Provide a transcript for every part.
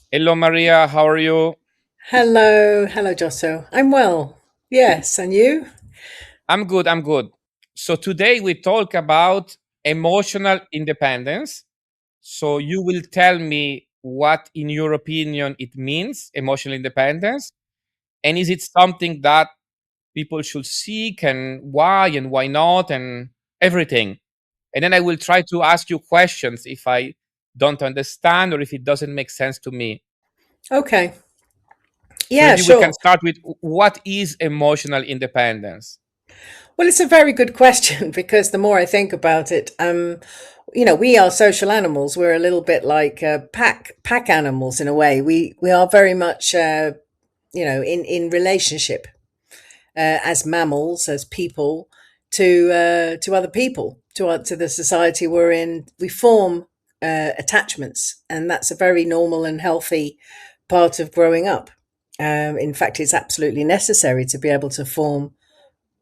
Hello, Maria. How are you? Hello, Josso. I'm well. Yes, and you? I'm good. I'm good. So today we talk about emotional independence. So you will tell me what, in your opinion, it means, emotional independence, and is it something that people should seek, and why not, and everything. And then I will try to ask you questions if I don't understand or if it doesn't make sense to me. Okay. So Yeah, maybe we can sure. start with what is emotional independence? Well, it's a very good question because the more I think about it, we are social animals. We're a little bit like pack animals in a way. We are very much in relationship as mammals, as people to other people, to the society we're in. We form attachments, and that's a very normal and healthy part of growing up. In fact, it's absolutely necessary to be able to form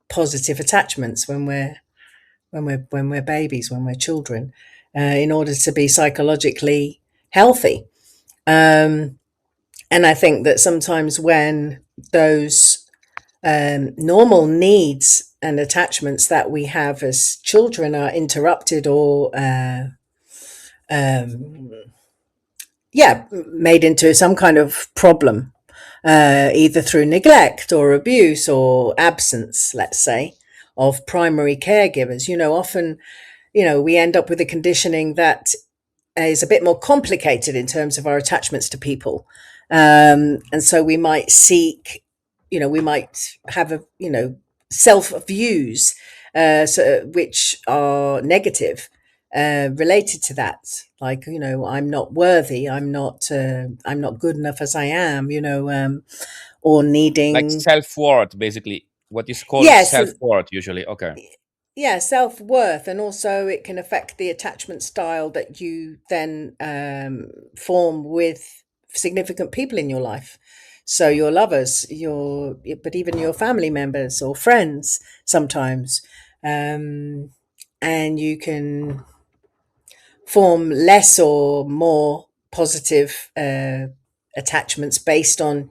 positive attachments when we're babies, when we're children, in order to be psychologically healthy. Um, and I think that sometimes when those normal needs and attachments that we have as children are interrupted or um, made into some kind of problem, either through neglect or abuse or absence, let's say, of primary caregivers. Often, we end up with a conditioning that is a bit more complicated in terms of our attachments to people. And so we might seek, we might have self views, which are negative, related to that. Like, I'm not worthy. I'm not good enough as I am, or Like needing, self-worth, basically what is called yes, self-worth usually. Okay. yeah, self worth, and also it can affect the attachment style that you then form with significant people in your life. So your lovers, but even your family members or friends sometimes, um, and you can form less or more positive attachments based on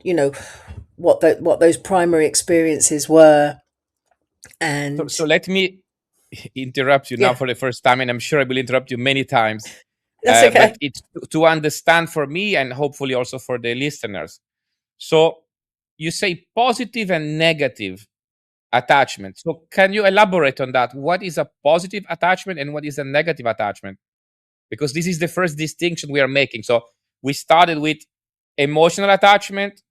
what those primary experiences were, So and let me interrupt you now yeah, for the first time, and I'm sure I will interrupt you many times. that's But okay. it's to understand for me and hopefully also for the listeners. So you say positive and negative attachment. So can you elaborate on that? What is a positive attachment and what is a negative attachment? Because this is the first distinction we are making. So we started with emotional attachment.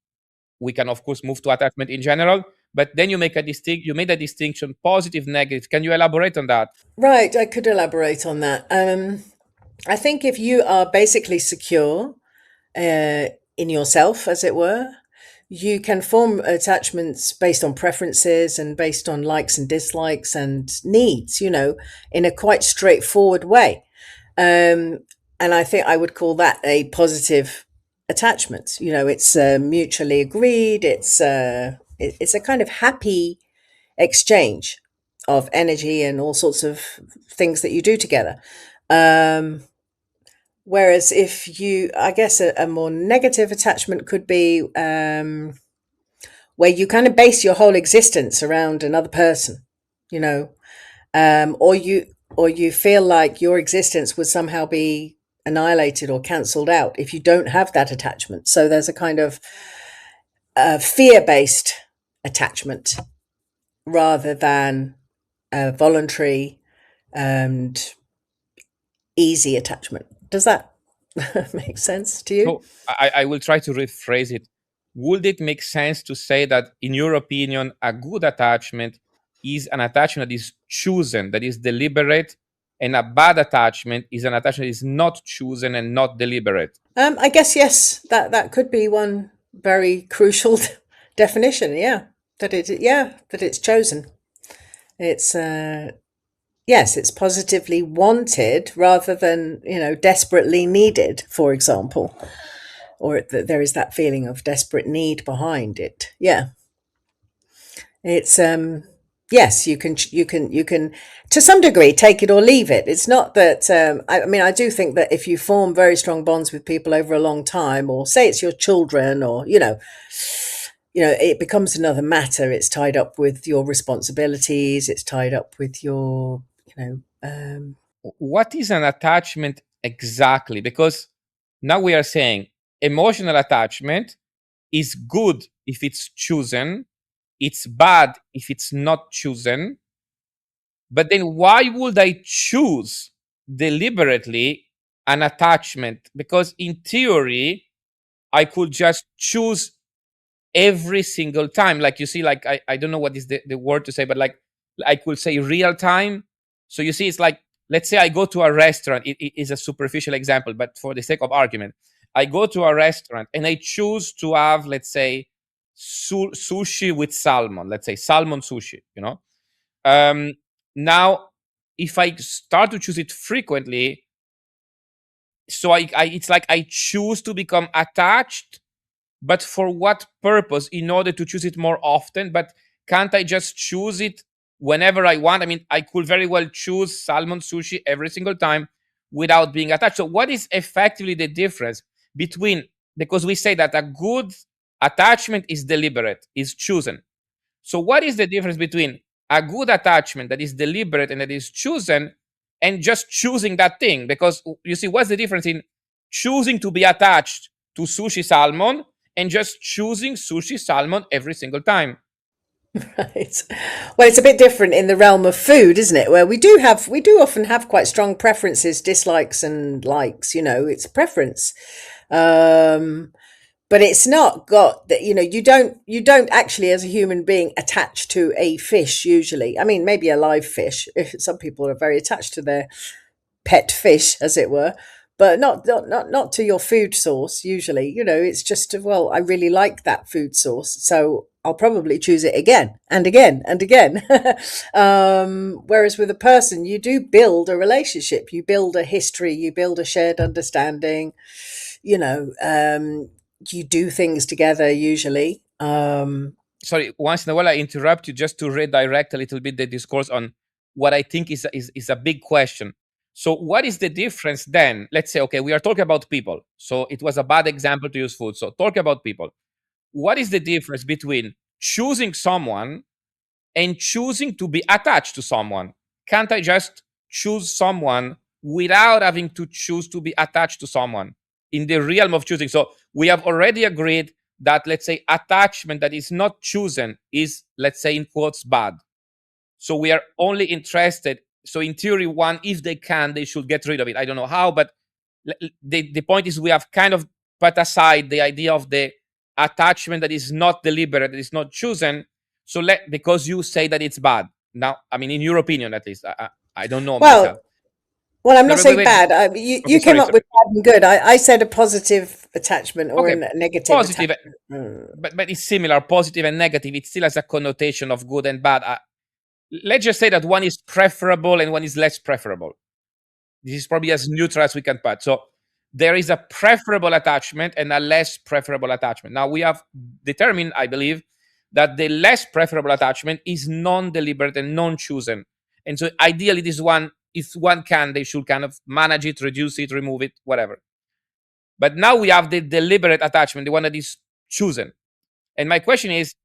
We can of course move to attachment in general, but then you made a distinction positive, negative. Can you elaborate on that? Right, I could elaborate on that. I think if you are basically secure uh, in yourself, as it were, you can form attachments based on preferences and based on likes and dislikes and needs, in a quite straightforward way. Um, and I think I would call that a positive attachment. It's mutually agreed. It's a kind of happy exchange of energy and all sorts of things that you do together. Um, Whereas if I guess a more negative attachment could be where you kind of base your whole existence around another person, you know, or you feel like your existence would somehow be annihilated or cancelled out if you don't have that attachment. So there's a kind of fear-based attachment rather than a voluntary and easy attachment. Does that make sense to you? So I will try to rephrase it. Would it make sense to say that, in your opinion, a good attachment is an attachment that is chosen, that is deliberate, and a bad attachment is an attachment that is not chosen and not deliberate? I guess yes. That could be one very crucial definition. That it's chosen. It's yes, it's positively wanted rather than desperately needed. For example, or that there is that feeling of desperate need behind it. Yeah, it's yes, you can to some degree take it or leave it. It's not that I mean, I do think that if you form very strong bonds with people over a long time, or say it's your children, or it becomes another matter. It's tied up with your responsibilities. It's tied up with your, What is an attachment exactly? Because now we are saying emotional attachment is good if it's chosen, it's bad if it's not chosen. But then why would I choose deliberately an attachment? Because in theory, I could just choose every single time. Like you see, like I don't know what is the word to say, but like I could say real time. So you see, it's like, let's say I go to a restaurant. It is a superficial example, but for the sake of argument, I go to a restaurant and I choose to have, let's say, sushi with salmon. Let's say salmon sushi. Um, Now, if I start to choose it frequently, so it's like I choose to become attached, but for what purpose? In order to choose it more often. But can't I just choose it whenever I want? I mean, I could very well choose salmon sushi every single time without being attached. So what is effectively the difference between, because we say that a good attachment is deliberate, is chosen. So what is the difference between a good attachment that is deliberate and that is chosen, and just choosing that thing? Because you see, what's the difference in choosing to be attached to sushi salmon and just choosing sushi salmon every single time? right. Well, it's a bit different in the realm of food, isn't it? Where we do often have quite strong preferences, dislikes, and likes. It's preference. Um, but it's not got that. You don't actually, as a human being, attach to a fish usually. I mean, maybe a live fish. If some people are very attached to their pet fish, as it were, but not to your food source usually. It's just, well, I really like that food source, so I'll probably choose it again and again and again. Whereas with a person, you do build a relationship, you build a history, you build a shared understanding. you know you do things together usually. Sorry, once in a while I interrupt you just to redirect a little bit the discourse on what I think is a big question. So what is the difference then? Let's say, okay, we are talking about people. So it was a bad example to use food. So talk about people. What is the difference between choosing someone and choosing to be attached to someone? Can't I just choose someone without having to choose to be attached to someone in the realm of choosing? So we have already agreed that, let's say, attachment that is not chosen is, let's say, in quotes, bad. So we are only interested. So in theory, one, if they can, they should get rid of it. I don't know how, but the point is we have kind of put aside the idea of the attachment that is not deliberate, that is not chosen. So because you say that it's bad. Now, I mean, in your opinion, at least, I don't know myself. Well, I'm No, not wait, wait, saying wait. bad. You Okay, came sorry, up sorry. with bad and good. I said a positive attachment or Okay, a negative positive, attachment. but it's similar. Positive and negative. It still has a connotation of good and bad. Let's just say that one is preferable and one is less preferable. This is probably as neutral as we can put. So there is a preferable attachment and a less preferable attachment. Now we have determined, I believe, that the less preferable attachment is non-deliberate and non-chosen. And so ideally, this one, if one can, they should kind of manage it, reduce it, remove it, whatever. But now we have the deliberate attachment, the one that is chosen. And my question is,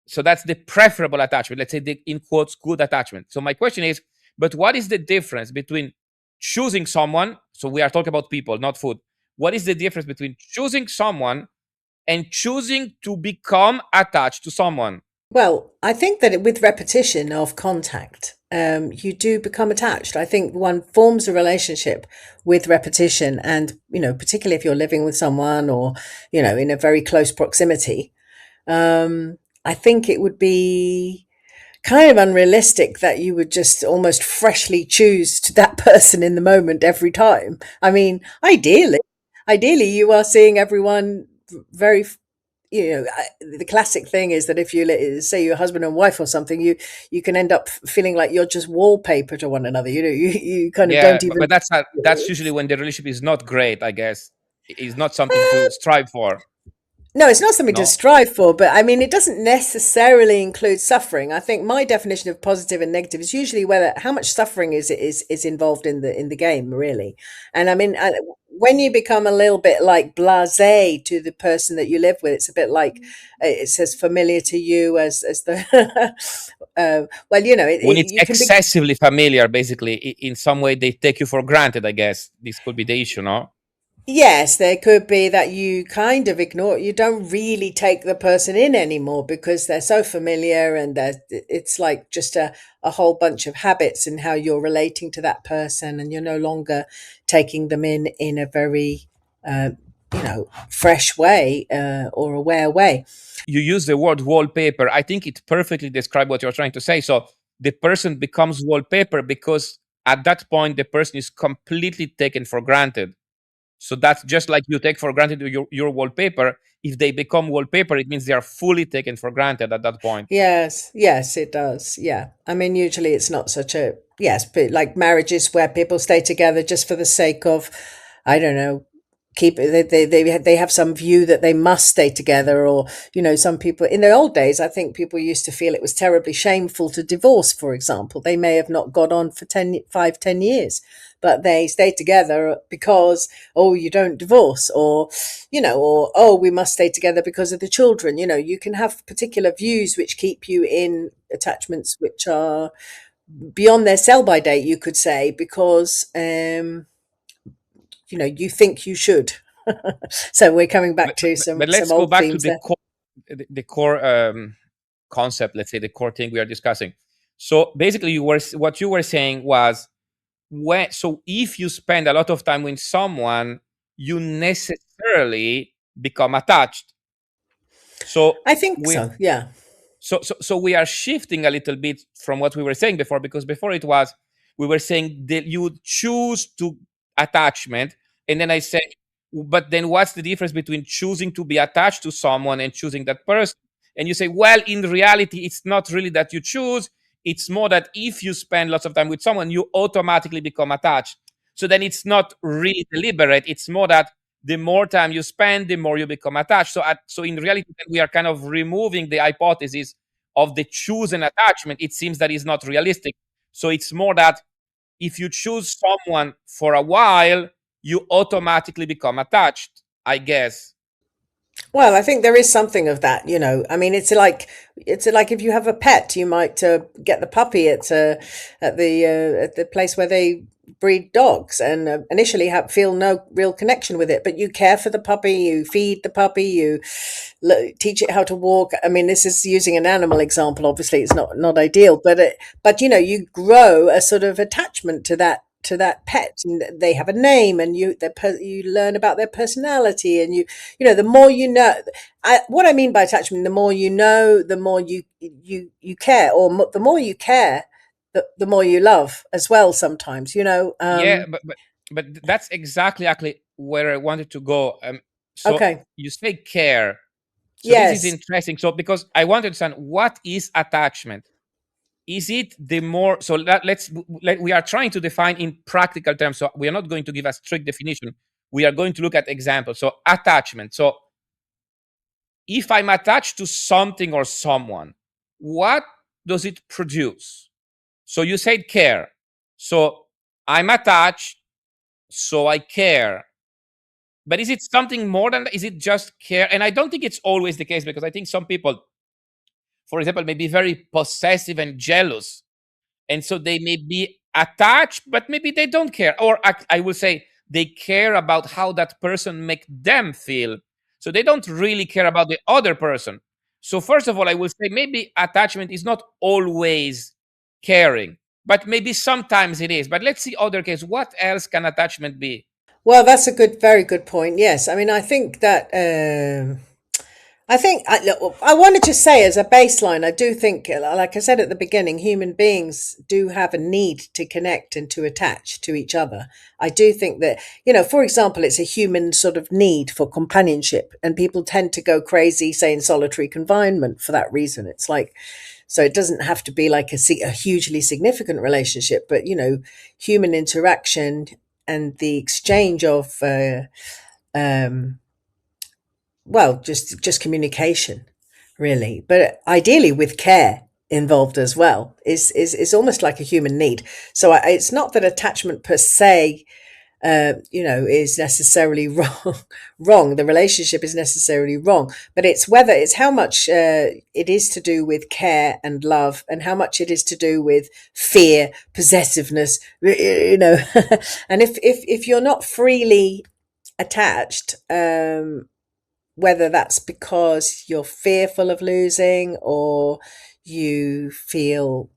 so that's the preferable attachment. Let's say the, in quotes, good attachment. So my question is, but what is the difference between choosing someone? So we are talking about people, not food. What is the difference between choosing someone and choosing to become attached to someone? Well, I think that with repetition of contact, you do become attached. I think one forms a relationship with repetition, and particularly if you're living with someone or in a very close proximity. I think it would be kind of unrealistic that you would just almost freshly choose to that person in the moment every time. I mean, ideally, you are seeing everyone very. The classic thing is that if you say you're husband and wife or something, you can end up feeling like you're just wallpaper to one another. You kind of Yeah, don't even. but that's usually when the relationship is not great. I guess is not something to strive for. No, it's not something to No. strive for, but I mean, it doesn't necessarily include suffering. I think my definition of positive and negative is usually whether how much suffering is involved in the game, really. And I mean, when you become a little bit like blasé to the person that you live with, it's a bit like it's as familiar to you as the. Well, When it's you can be. excessively familiar, basically, in some way they take you for granted, I guess. This could be the issue, no? Yes, there could be that you kind of ignore, you don't really take the person in anymore because they're so familiar and it's like just a whole bunch of habits in how you're relating to that person, and you're no longer taking them in a very, uh, fresh way or aware way. You use the word wallpaper. I think it perfectly describes what you're trying to say. So the person becomes wallpaper because at that point the person is completely taken for granted. So that's just like you take for granted your wallpaper. If they become wallpaper, it means they are fully taken for granted at that point. Yes, yes, it does. Yeah. I mean, usually it's not such a, yes, but like marriages where people stay together just for the sake of, I don't know, keep they have some view that they must stay together, or some people in the old days, I think people used to feel it was terribly shameful to divorce, for example. They may have not got on for 10 years, but they stayed together because, oh, you don't divorce, or oh, we must stay together because of the children. You can have particular views which keep you in attachments which are beyond their sell by date, you could say, because you think you should. So we're coming back to But some let's go old back to themes there. the core concept. Let's say the core thing we are discussing. So basically, what you were saying was if you spend a lot of time with someone, you necessarily become attached. So I think we so, yeah. so we are shifting a little bit from what we were saying before, because before it was we were saying that you would choose to attachment, and then I said, but then what's the difference between choosing to be attached to someone and choosing that person? And you say, well, in reality it's not really that you choose, it's more that if you spend lots of time with someone you automatically become attached. So then it's not really deliberate, it's more that the more time you spend, the more you become attached. So in reality, we are kind of removing the hypothesis of the chosen attachment. It seems that is not realistic. So it's more that if you choose someone for a while, you automatically become attached, I guess. Well, I think there is something of that. I mean, it's like if you have a pet, you might get the puppy at the place where they breed dogs, and initially feel no real connection with it, but you care for the puppy, you feed the puppy, you teach it how to walk. I mean, this is using an animal example. Obviously, it's not ideal, but you grow a sort of attachment to that pet, and they have a name, and you learn about their personality, and the more you know. What I mean by attachment, the more you know, the more you care, or the more you care, the more you love as well. Sometimes, Yeah, but that's exactly where I wanted to go. So okay. you say care. So this is Yes. interesting. So because I want to understand what is attachment. Is it the more so we are trying to define in practical terms, so we are not going to give a strict definition, we are going to look at examples. So attachment, so if I'm attached to something or someone, what does it produce? So you said care, so I'm attached, so I care. But is it something more than that? Is it just care? And I don't think it's always the case, because I think some people, for example, may be very possessive and jealous, and so they may be attached but maybe they don't care, or I will say they care about how that person make them feel, so they don't really care about the other person. So first of all, I will say maybe attachment is not always caring, but maybe sometimes it is. But let's see other cases. What else can attachment be? Well, that's a very good point. Yes, I mean, I think that look, I wanted to say as a baseline, I do think, like I said at the beginning, human beings do have a need to connect and to attach to each other. I do think that, for example, it's a human sort of need for companionship, and people tend to go crazy, say, in solitary confinement for that reason. It's like, so it doesn't have to be like a hugely significant relationship, but, human interaction and the exchange of, um, well, just communication, really, but ideally with care involved as well is almost like a human need. So it's not that attachment per se, is necessarily wrong. Wrong. The relationship is necessarily wrong, but it's how much it is to do with care and love, and how much it is to do with fear, possessiveness. And if you're not freely attached, whether that's because you're fearful of losing, or you feel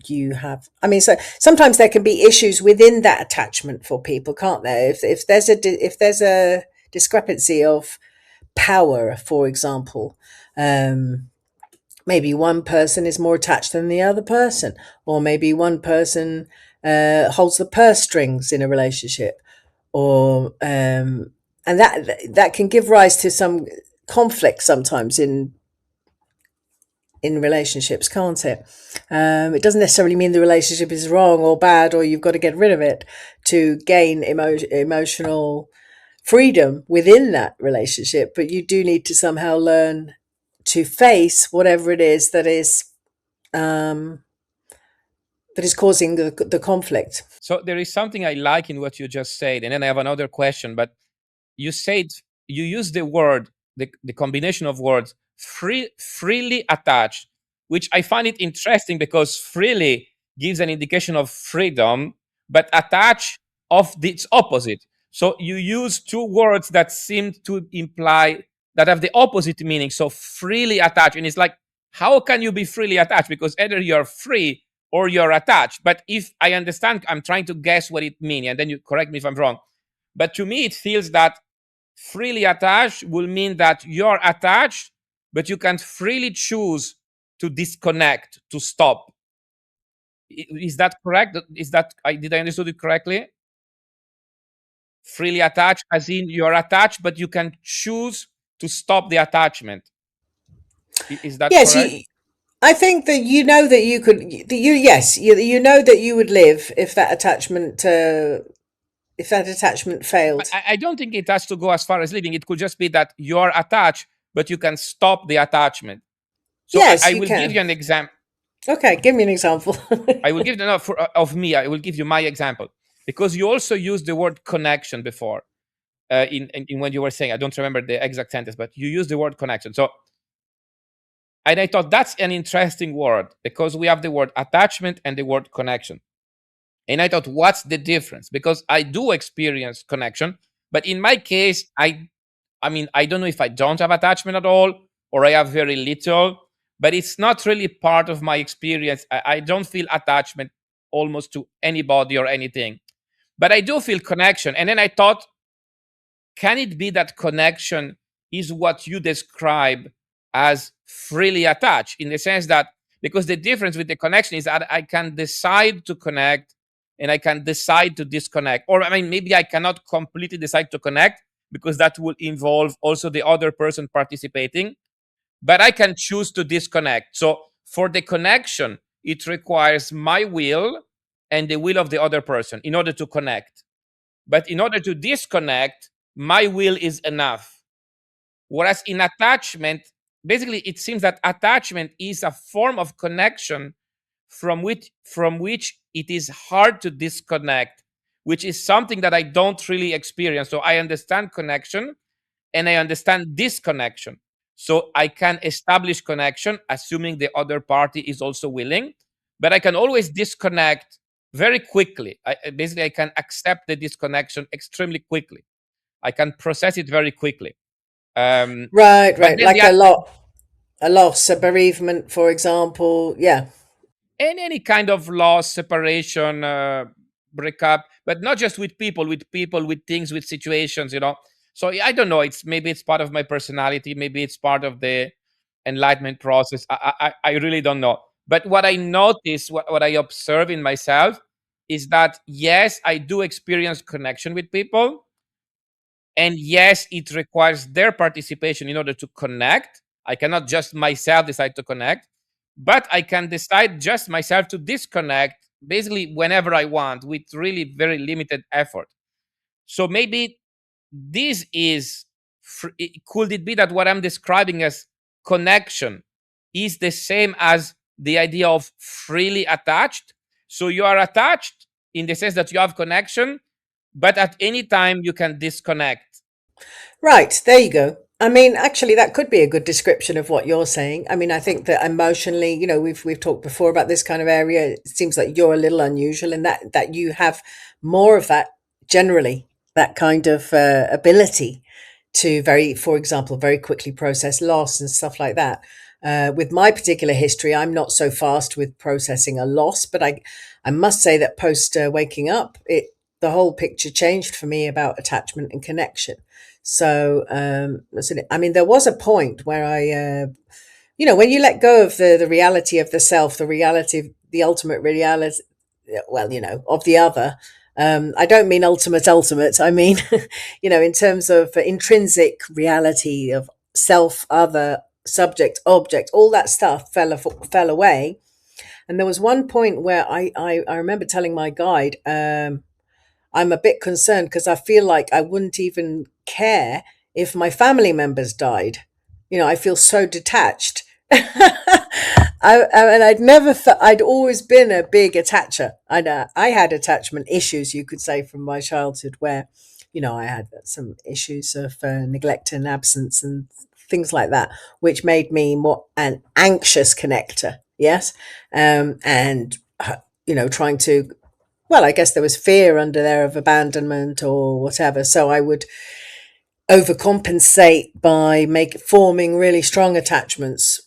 you have, I mean, so sometimes there can be issues within that attachment for people, can't there? If there's if there's a discrepancy of power, for example, um maybe one person is more attached than the other person, or maybe one person holds the purse strings in a relationship, or and that can give rise to some conflict sometimes in relationships, can't it? It doesn't necessarily mean the relationship is wrong or bad, or you've got to get rid of it to gain emotional freedom within that relationship, but you do need to somehow learn to face whatever it is um, that is causing the conflict. So there is something I like in what you just said, and then I have another question. But you said you use the word, the combination of words, freely attached, which I find it interesting because freely gives an indication of freedom, but attached of its opposite. So you use two words that seem to imply that have the opposite meaning. So freely attached, and it's like, how can you be freely attached? Because either you're free or you're attached. But if I understand, I'm trying to guess what it means, and then you correct me if I'm wrong. But to me, it feels that freely attached will mean that you're attached, but you can freely choose to disconnect, to stop. Is that correct? Did I understood it correctly? Freely attached, as in you're attached, but you can choose to stop the attachment. Is that Yes, correct? I think that that you could, you know that you would live if that attachment But failed. I don't think it has to go as far as living. It could just be that you're attached, but you can stop the attachment. So Yes, I you will give can. you an example. Okay, give me an example. I will give no, of me. I will give you my example, because you also used the word connection before in when you were saying. I don't remember the exact sentence, but you used the word connection. So, and I thought that's an interesting word, because we have the word attachment and the word connection. And I thought, what's the difference? Because I do experience connection, but in my case, I mean, I don't know if I don't have attachment at all or I have very little, but it's not really part of my experience. I don't feel attachment almost to anybody or anything, but I do feel connection. And then I thought, can it be that connection is what you describe as freely attached, in the sense that, because the difference with the connection is that I can decide to connect and I can decide to disconnect. Or, I mean, maybe I cannot completely decide to connect because that will involve also the other person participating, but I can choose to disconnect. So for the connection, it requires my will and the will of the other person in order to connect. But in order to disconnect, my will is enough. Whereas in attachment, basically, it seems that attachment is a form of connection from which it is hard to disconnect, which is something that I don't really experience. So I understand connection and I understand disconnection. So I can establish connection, assuming the other party is also willing, but I can always disconnect very quickly. Basically, I can accept the disconnection extremely quickly. I can process it very quickly. Um, Right, but right. then Like a loss, a bereavement, for example. Yeah. any kind of loss, separation, breakup, but not just with people, with things, with situations, So I don't know. Maybe it's part of my personality. Maybe it's part of the enlightenment process. I really don't know. But what I notice, what I observe in myself, is that yes, I do experience connection with people, and yes, it requires their participation in order to connect. I cannot just myself decide to connect, but I can decide just myself to disconnect basically whenever I want with really very limited effort. So maybe this is could it be that what I'm describing as connection is the same as the idea of freely attached? So you are attached in the sense that you have connection, but at any time you can disconnect. Right, there you go. I mean, actually, that could be a good description of what you're saying. I mean, I think that emotionally, we've talked before about this kind of area. It seems like you're a little unusual in that you have more of that generally, that kind of ability to for example, very quickly process loss and stuff like that. With my particular history, I'm not so fast with processing a loss, but I must say that post waking up, the whole picture changed for me about attachment and connection. So, listen, I mean, there was a point where when you let go of the reality of the self, the reality of the ultimate reality, well, of the other. I don't mean ultimate. I mean, in terms of intrinsic reality of self, other, subject, object, all that stuff fell away. And there was one point where I remember telling my guide, I'm a bit concerned because I feel like I wouldn't even care if my family members died. I feel so detached. And I'd never I'd always been a big attacher. I had attachment issues, you could say, from my childhood, where I had some issues of neglect and absence and things like that, which made me more an anxious connector. Yes, and trying to, well, I guess there was fear under there of abandonment or whatever. So I would overcompensate by forming really strong attachments,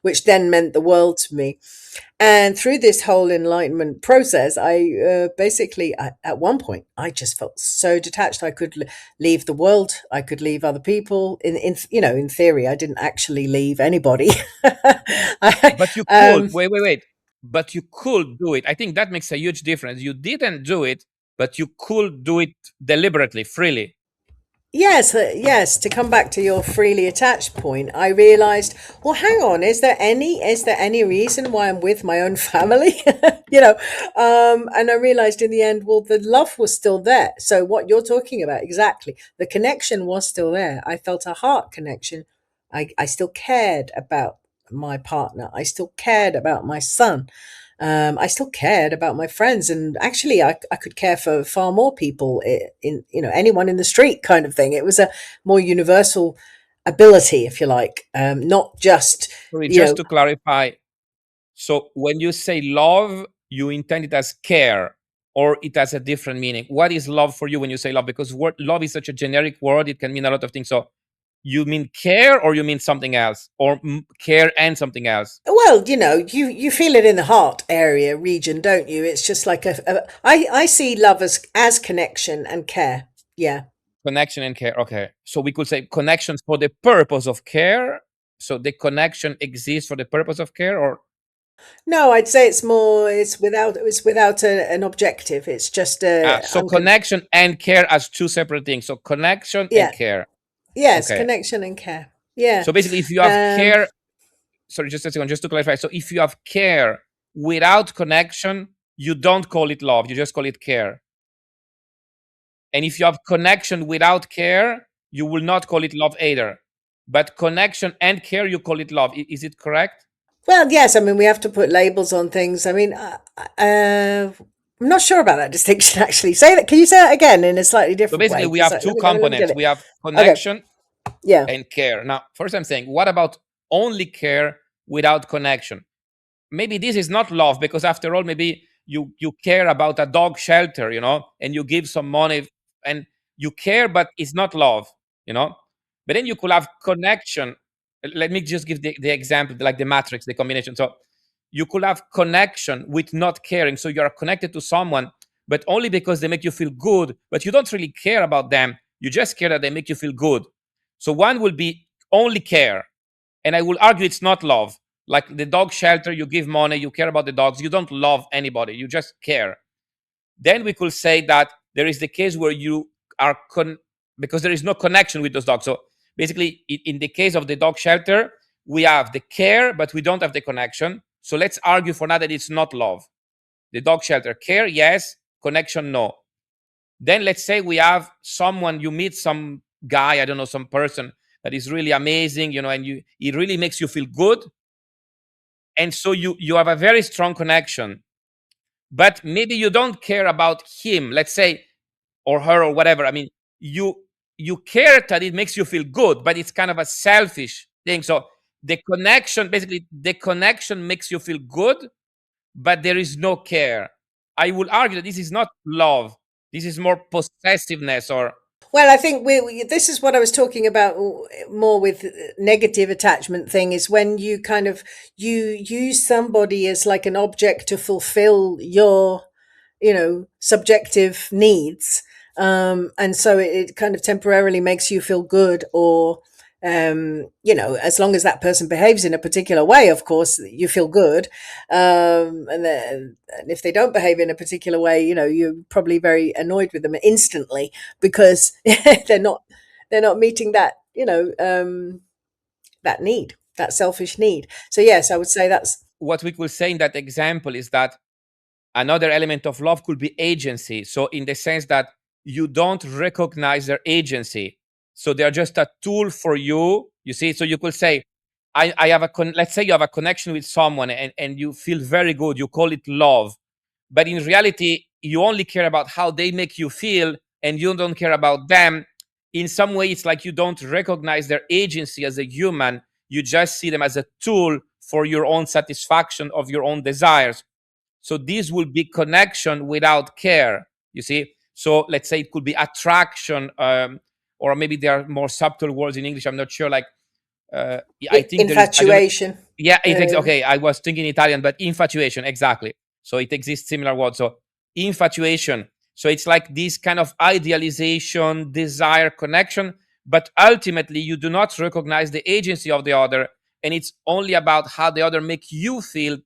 which then meant the world to me. And through this whole enlightenment process, I basically, at one point, I just felt so detached. I could leave the world. I could leave other people. In theory, I didn't actually leave anybody. But you could. Wait. But you could do it. I think that makes a huge difference. You didn't do it, but you could do it deliberately, freely. Yes, to come back to your freely attached point, I realized, well, hang on, is there any reason why I'm with my own family? And I realized in the end, well, the love was still there. So what you're talking about, exactly, the connection was still there. I felt a heart connection. I still cared about my partner. I still cared about my son. I still cared about my friends, and actually, I could care for far more people in anyone in the street, kind of thing. It was a more universal ability, if you like, not just. Sorry, just to clarify. So when you say love, you intend it as care, or it has a different meaning. What is love for you when you say love? Because love is such a generic word; it can mean a lot of things. So you mean care, or you mean something else, or care and something else? Well, you feel it in the heart area region, don't you? It's just like I see love as connection and care. Yeah. Connection and care. Okay. So we could say connections for the purpose of care. So the connection exists for the purpose of care, or No, I'd say it's without an objective. It's just so connection and care as two separate things. So connection and care. Yes, Okay. connection and care. Yeah. So basically, if you have care, sorry, just a second, just to clarify. So if you have care without connection, you don't call it love. You just call it care. And if you have connection without care, you will not call it love either. But connection and care, you call it love. Is it correct? Well, yes. I mean, we have to put labels on things. I mean, I'm not sure about that distinction. Actually, say that. Can you say that again in a slightly So different way? basically, we have two components. We have connection and care. Now, first I'm saying, what about only care without connection? Maybe this is not love, because after all, maybe you care about a dog shelter, and you give some money and you care, but it's not love, But then you could have connection. Let me just give the example, like the matrix, the combination. So you could have connection with not caring. So you're connected to someone, but only because they make you feel good, but you don't really care about them. You just care that they make you feel good. So one will be only care. And I will argue it's not love. Like the dog shelter, you give money, you care about the dogs, you don't love anybody, you just care. Then we could say that there is the case where you are because there is no connection with those dogs. So basically, in the case of the dog shelter, we have the care, but we don't have the connection. So let's argue for now that it's not love. The dog shelter, care, yes, connection, no. Then let's say we have someone, you meet some guy, I don't know, some person that is really amazing, and it really makes you feel good. And so you have a very strong connection, but maybe you don't care about him, let's say, or her, or whatever. I mean, you care that it makes you feel good, but it's kind of a selfish thing. So the connection makes you feel good, but there is no care. I would argue that this is not love. This is more possessiveness, or Well, I think this is what I was talking about more with negative attachment thing, is when you kind of you use somebody as like an object to fulfill your, subjective needs. And so it kind of temporarily makes you feel good, or as long as that person behaves in a particular way, of course, you feel good. And if they don't behave in a particular way, you're probably very annoyed with them instantly, because they're not they're not meeting that, that need, that selfish need. So yes, I would say that's what we could say in that example is that another element of love could be agency. So in the sense that you don't recognize their agency. So they're just a tool for you. You see, so you could say, I have let's say you have a connection with someone, and you feel very good. You call it love. But in reality, you only care about how they make you feel, and you don't care about them. In some way, it's like you don't recognize their agency as a human. You just see them as a tool for your own satisfaction of your own desires. So this will be connection without care, you see. So let's say it could be attraction, or maybe there are more subtle words in English, I'm not sure, like I think there is, I don't know, infatuation. yeah, okay, I was thinking Italian, but infatuation, exactly. So it exists similar words. So infatuation. So it's like this kind of idealization, desire, connection, but ultimately you do not recognize the agency of the other, and it's only about how the other make you feel.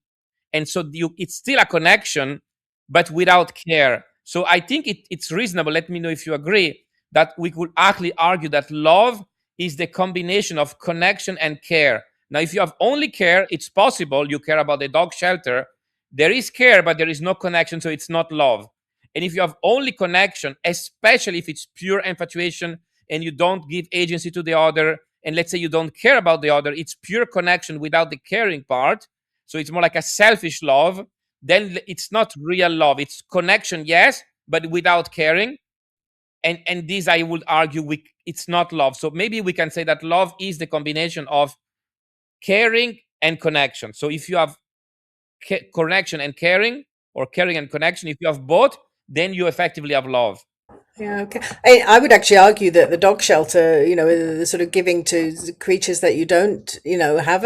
And so it's still a connection, but without care. So I think it's reasonable, let me know if you agree, that we could actually argue that love is the combination of connection and care. Now, if you have only care, it's possible you care about the dog shelter. There is care, but there is no connection, so it's not love. And if you have only connection, especially if it's pure infatuation and you don't give agency to the other, and let's say you don't care about the other, it's pure connection without the caring part. So it's more like a selfish love. Then it's not real love. It's connection, yes, but without caring. And this, I would argue, it's not love. So maybe we can say that love is the combination of caring and connection. So if you have connection and caring, or caring and connection, if you have both, then you effectively have love. Yeah, okay. I would actually argue that the dog shelter, the sort of giving to creatures that you don't, have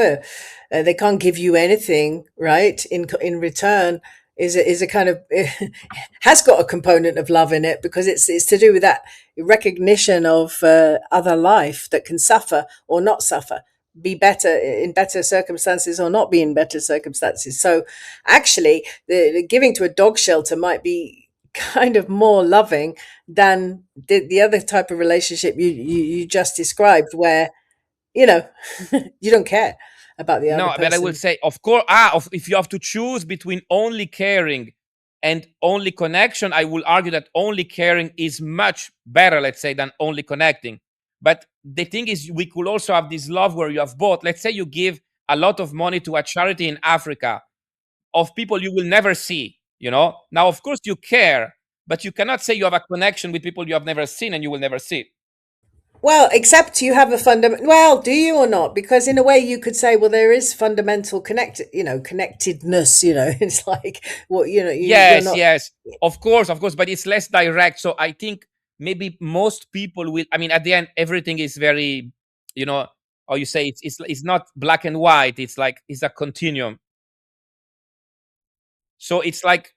they can't give you anything, right? In return, is a kind of has got a component of love in it, because it's to do with that recognition of other life that can suffer or not suffer, be better in better circumstances or not be in better circumstances. So actually, the giving to a dog shelter might be kind of more loving than the other type of relationship you just described, where you know you don't care about the other No, but I will person. say, of course, if you have to choose between only caring and only connection, I will argue that only caring is much better, let's say, than only connecting. But the thing is, we could also have this love where you have both. Let's say you give a lot of money to a charity in Africa of people you will never see, Now, of course, you care, but you cannot say you have a connection with people you have never seen and you will never see. Well, except you have a fundamental. Well, do you or not? Because in a way, you could say, well, there is fundamental connectedness. It's like you're Yes, not. yes, of course, but it's less direct. So I think maybe most people will. I mean, at the end, everything is very, you know, how you say it's not black and white. It's like it's a continuum. So it's like,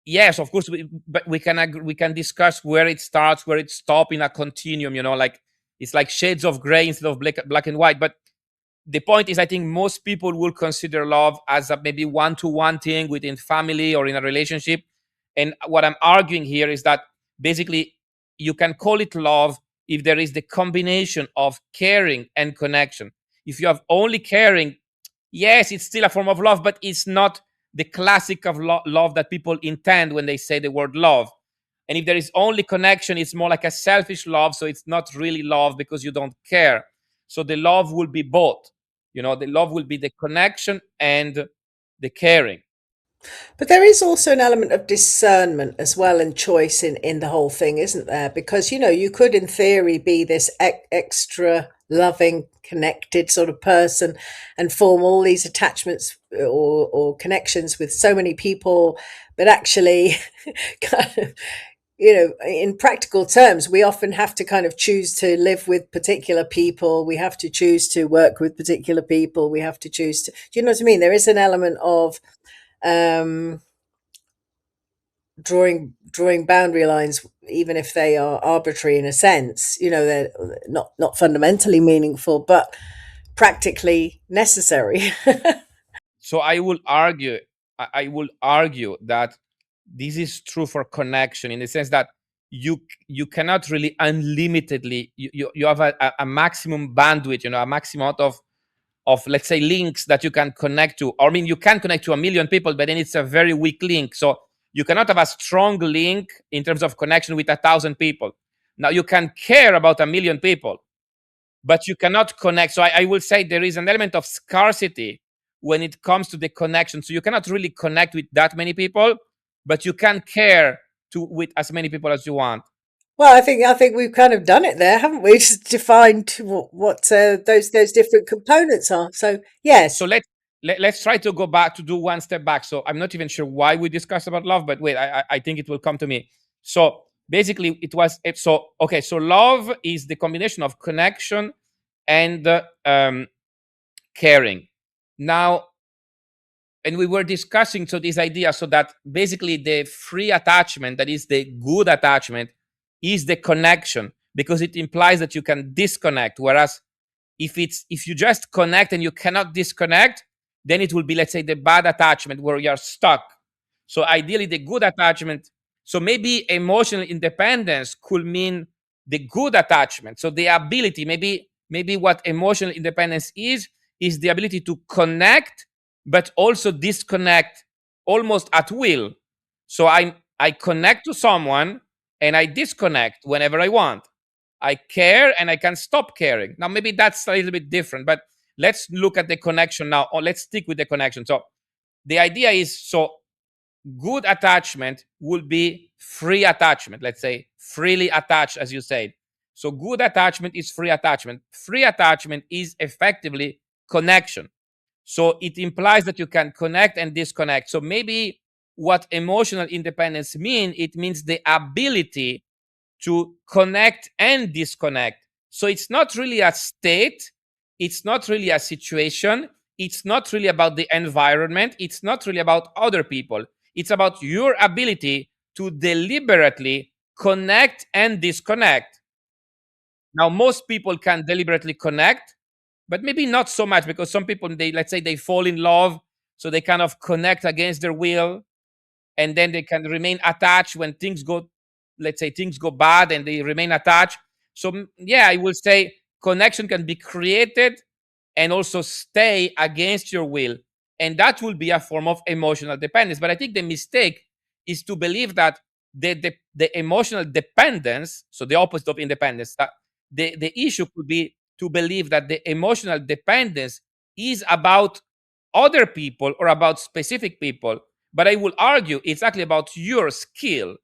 yes, of course, but we can we can discuss where it starts, where it stops in a continuum. Like it's like shades of gray instead of black and white. But the point is, I think most people will consider love as a maybe one-to-one thing within family or in a relationship. And what I'm arguing here is that basically you can call it love if there is the combination of caring and connection. If you have only caring, yes, it's still a form of love, but it's not the classic of love that people intend when they say the word love. And if there is only connection, it's more like a selfish love. So it's not really love because you don't care. So the love will be both. The love will be the connection and the caring. But there is also an element of discernment as well and choice in the whole thing, isn't there? Because, you could, in theory, be this extra loving, connected sort of person and form all these attachments or connections with so many people, but actually, kind of, in practical terms, we often have to kind of choose to live with particular people. We have to choose to work with particular people. We have to choose to, do you know what I mean? There is an element of um, drawing boundary lines, even if they are arbitrary in a sense. They're not fundamentally meaningful, but practically necessary. So I will argue that this is true for connection in the sense that you cannot really unlimitedly, you have a maximum bandwidth, a maximum amount of, let's say, links that you can connect to. Or I mean, you can connect to a million people, but then it's a very weak link. So you cannot have a strong link in terms of connection with 1,000 people. Now you can care about a million people, but you cannot connect. So I will say there is an element of scarcity when it comes to the connection. So you cannot really connect with that many people, but you can care with as many people as you want. Well, I think we've kind of done it there, haven't we? Just defined what those different components are. So yes. So let's try to go back, to do one step back. So I'm not even sure why we discussed about love, but wait, I think it will come to me. So basically so love is the combination of connection and caring. Now, and we were discussing this idea, so that basically the free attachment, that is the good attachment, is the connection, because it implies that you can disconnect. Whereas if you just connect and you cannot disconnect, then it will be, let's say, the bad attachment where you're stuck. So ideally the good attachment, so maybe emotional independence could mean the good attachment. So the ability, maybe what emotional independence is the ability to connect but also disconnect almost at will. So I connect to someone and I disconnect whenever I want. I care and I can stop caring. Now, maybe that's a little bit different, but let's look at the connection now, or let's stick with the connection. So the idea is, so good attachment will be free attachment, let's say freely attached, as you said. So good attachment is free attachment. Free attachment is effectively connection. So it implies that you can connect and disconnect. So maybe what emotional independence it means the ability to connect and disconnect. So it's not really a state, it's not really a situation, it's not really about the environment, it's not really about other people. It's about your ability to deliberately connect and disconnect. Now, most people can deliberately connect, but maybe not so much, because some people, let's say they fall in love, so they kind of connect against their will, and then they can remain attached when things go, let's say things go bad, and they remain attached. So yeah, I will say connection can be created and also stay against your will, and that will be a form of emotional dependence. But I think the mistake is to believe that the emotional dependence, so the opposite of independence, that the issue could be to believe that the emotional dependence is about other people or about specific people. But I will argue it's actually about your skill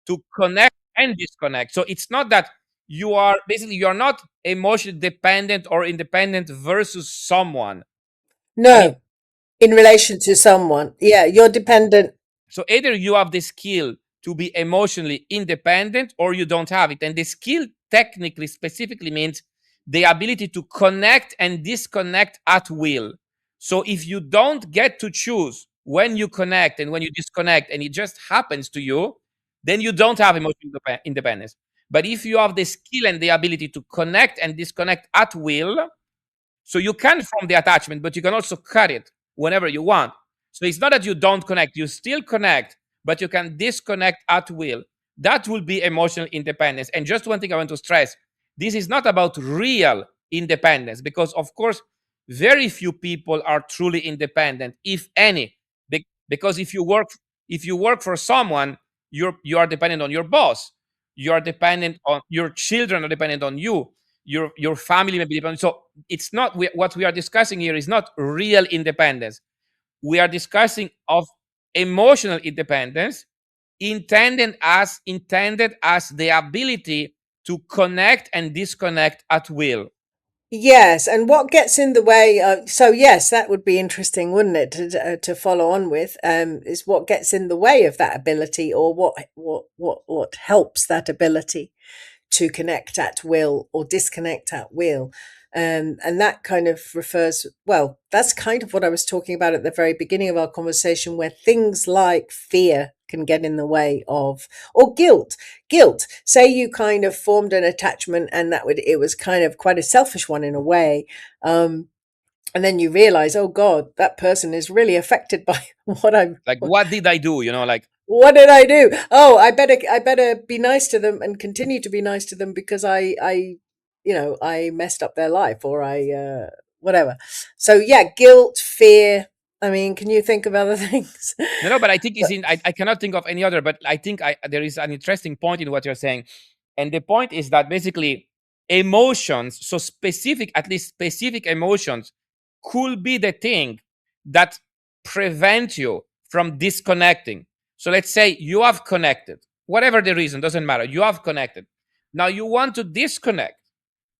to connect and disconnect. So it's not that you're not emotionally dependent or independent versus someone. I mean, No, in relation to someone. Yeah, you're dependent. so either you have the skill to be emotionally independent or you don't have it. And the skill technically specifically means the ability to connect and disconnect at will. So if you don't get to choose when you connect and when you disconnect, and it just happens to you, then you don't have emotional independence. But if you have the skill and the ability to connect and disconnect at will, so you can form the attachment, but you can also cut it whenever you want. So it's not that you don't connect, you still connect, but you can disconnect at will. That will be emotional independence. And just one thing I want to stress, this is not about real independence, because of course, very few people are truly independent, if any. Because if you work for someone, you are dependent on your boss, you are dependent on your children, are dependent on you, your family may be dependent. So it's not, what we are discussing here is not real independence. We are discussing of emotional independence, intended as the ability to connect and disconnect at will. Yes, and what gets in the way so yes, that would be interesting, wouldn't it, to follow on with, is what gets in the way of that ability, or what helps that ability to connect at will or disconnect at will. And that kind of refers, well, that's kind of what I was talking about at the very beginning of our conversation, where things like fear can get in the way of, or guilt. Say you kind of formed an attachment, and it was kind of quite a selfish one in a way. And then you realize, oh God, that person is really affected by what I'm, Like, what did I do? Like, what did I do? Oh, I better be nice to them and continue to be nice to them, because I messed up their life, or whatever. So yeah, guilt, fear. I mean, can you think of other things? no, but I think I cannot think of any other, but I think there is an interesting point in what you're saying. And the point is that basically emotions, so specific, at least specific emotions, could be the thing that prevent you from disconnecting. So let's say you have connected, whatever the reason, doesn't matter. You have connected. Now you want to disconnect,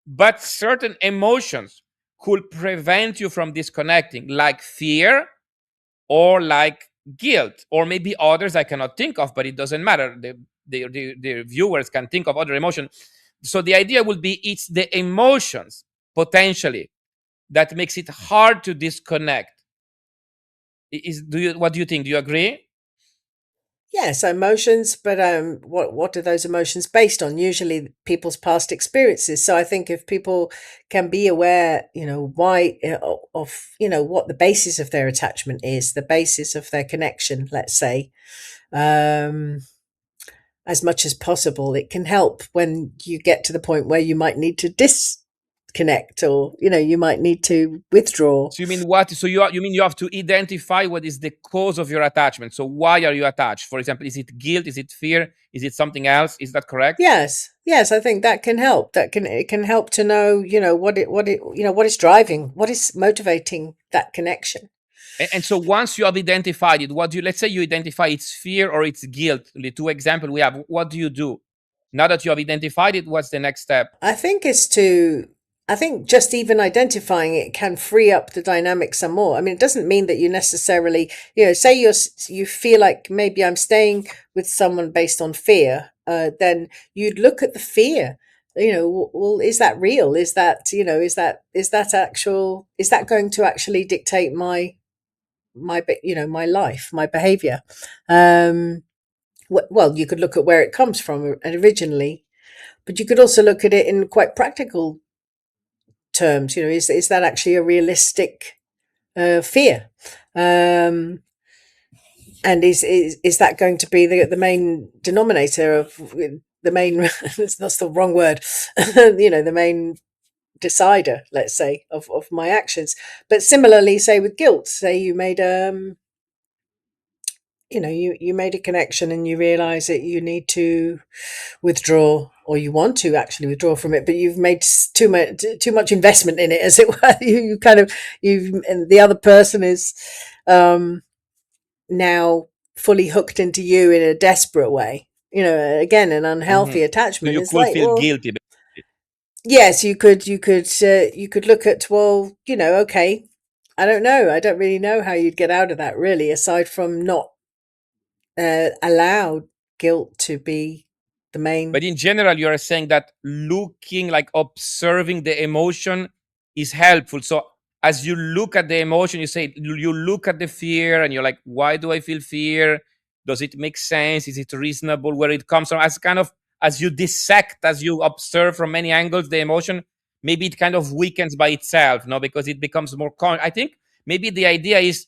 but certain emotions could prevent you from disconnecting, like fear or like guilt, or maybe others I cannot think of, but it doesn't matter. The viewers can think of other emotions. So the idea would be, it's the emotions potentially that makes it hard to disconnect. What do you think? Do you agree? Yes, emotions, but what are those emotions based on? Usually people's past experiences. So I think if people can be aware, why of what the basis of their attachment is, the basis of their connection, let's say, um, as much as possible, it can help when you get to the point where you might need to disconnect, or you might need to withdraw. So you mean what? So you mean you have to identify what is the cause of your attachment. So why are you attached? For example, is it guilt? Is it fear? Is it something else? Is that correct? Yes, I think that can help. It can help to know, what is driving, what is motivating that connection. And so once you have identified it, let's say you identify it's fear or it's guilt, the two examples we have, what do you do? Now that you have identified it, what's the next step? I think just even identifying it can free up the dynamic some more. I mean, it doesn't mean that you necessarily, say you feel like maybe I'm staying with someone based on fear, then you'd look at the fear. Well, is that real? Is that, is that going to actually dictate my my life, my behavior? Well, you could look at where it comes from originally, but you could also look at it in quite practical terms. Is that actually a realistic fear? And is that going to be the main denominator of the main? That's the wrong word. The main decider, let's say, of my actions. But similarly, say with guilt, say you made you made a connection, and you realize that you need to withdraw, or you want to actually withdraw from it, but you've made too much investment in it, as it were. You kind of, and the other person is now fully hooked into you in a desperate way. Again, an unhealthy attachment. So you It's could like, feel well, guilty. yes, you could look at, well, okay, I don't know. I don't really know how you'd get out of that, really, aside from not allow guilt to be the main. But in general, you are saying that looking, like observing the emotion, is helpful. So as you look at the emotion, you look at the fear, and you're like, why do I feel fear? Does it make sense? Is it reasonable? Where it comes from? As you dissect, as you observe from many angles the emotion, maybe it kind of weakens by itself, no? Because it becomes more I think maybe the idea is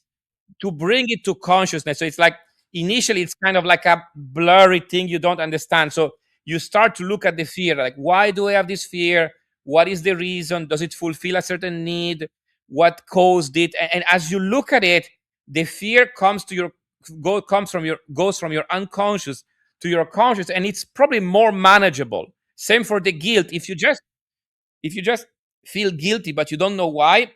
to bring it to consciousness. So it's like, initially it's kind of like a blurry thing you don't understand. So you start to look at the fear, like, why do I have this fear? What is the reason? Does it fulfill a certain need? What caused it? And as you look at it, the fear goes from your unconscious to your conscious, and it's probably more manageable. Same for the guilt. If you just feel guilty but you don't know why,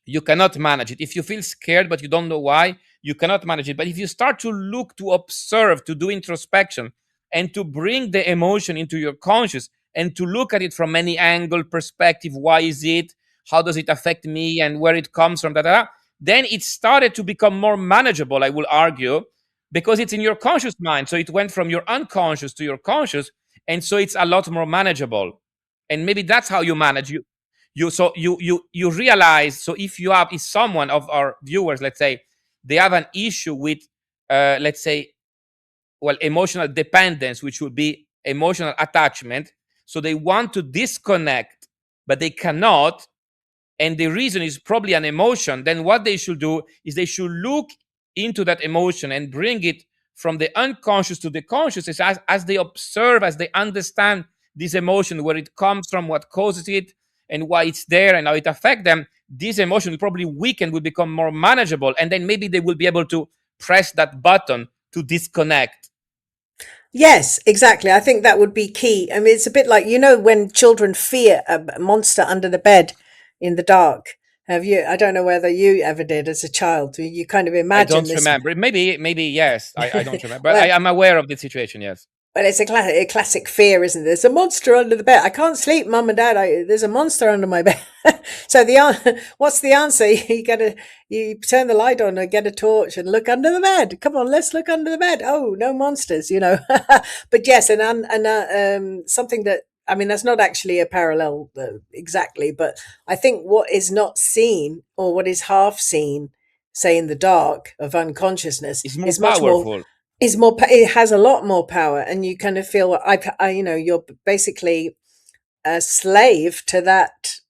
you cannot manage it. If you feel scared but you don't know why, you cannot manage it. But if you start to look, to observe, to do introspection, and to bring the emotion into your conscious, and to look at it from any angle, perspective, why is it, how does it affect me, and where it comes from, then it started to become more manageable, I will argue, because it's in your conscious mind. So it went from your unconscious to your conscious, and so it's a lot more manageable. And maybe that's how you manage. You realize. So if someone of our viewers, let's say, they have an issue with, let's say, emotional dependence, which would be emotional attachment. So they want to disconnect, but they cannot, and the reason is probably an emotion. Then what they should do is they should look into that emotion and bring it from the unconscious to the conscious, as they observe, as they understand this emotion, where it comes from, what causes it, and why it's there, and how it affects them. This emotion will probably weaken, will become more manageable, and then maybe they will be able to press that button to disconnect. Yes, exactly. I think that would be key. I mean, it's a bit like, when children fear a monster under the bed in the dark. Have you? I don't know whether you ever did as a child. You kind of imagine I don't this. remember. Maybe yes. I don't remember, but Well, I am aware of the situation. Yes. Well, it's a classic fear, isn't it? There's a monster under the bed. I can't sleep, Mum and Dad. There's a monster under my bed. So what's the answer? You turn the light on and get a torch and look under the bed. Come on, let's look under the bed. Oh, no monsters, But yes, and something that, I mean, that's not actually a parallel exactly, but I think what is not seen, or what is half seen, say in the dark of unconsciousness, It's more is much powerful. it has a lot more power, and you kind of feel you're basically a slave to that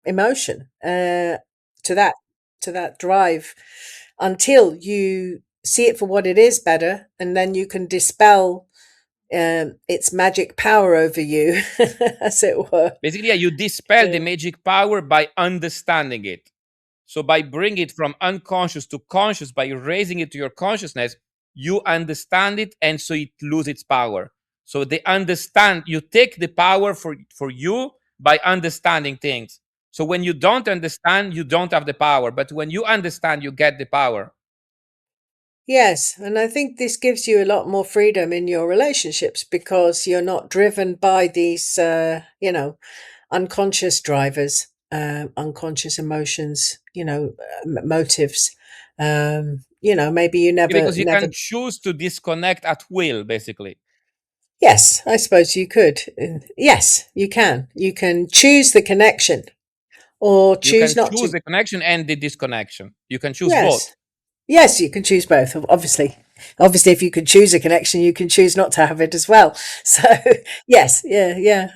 emotion, to that drive, until you see it for what it is better, and then you can dispel its magic power over you, as it were. Basically, you dispel the magic power by understanding it. So by bringing it from unconscious to conscious, by raising it to your consciousness, you understand it, and so it loses its power. So you take the power for you by understanding things. So when you don't understand, you don't have the power. But when you understand, you get the power. Yes, and I think this gives you a lot more freedom in your relationships, because you're not driven by these, unconscious drivers, unconscious emotions, motives. Maybe you never, Because you never. can choose to disconnect at will, basically. Yes, I suppose you could. Yes, you can. You can choose the connection, or You choose can not choose to. the connection and the disconnection. You can choose both. Yes. Yes, you can choose both, obviously. Obviously, if you can choose a connection, you can choose not to have it as well. So, yes, yeah.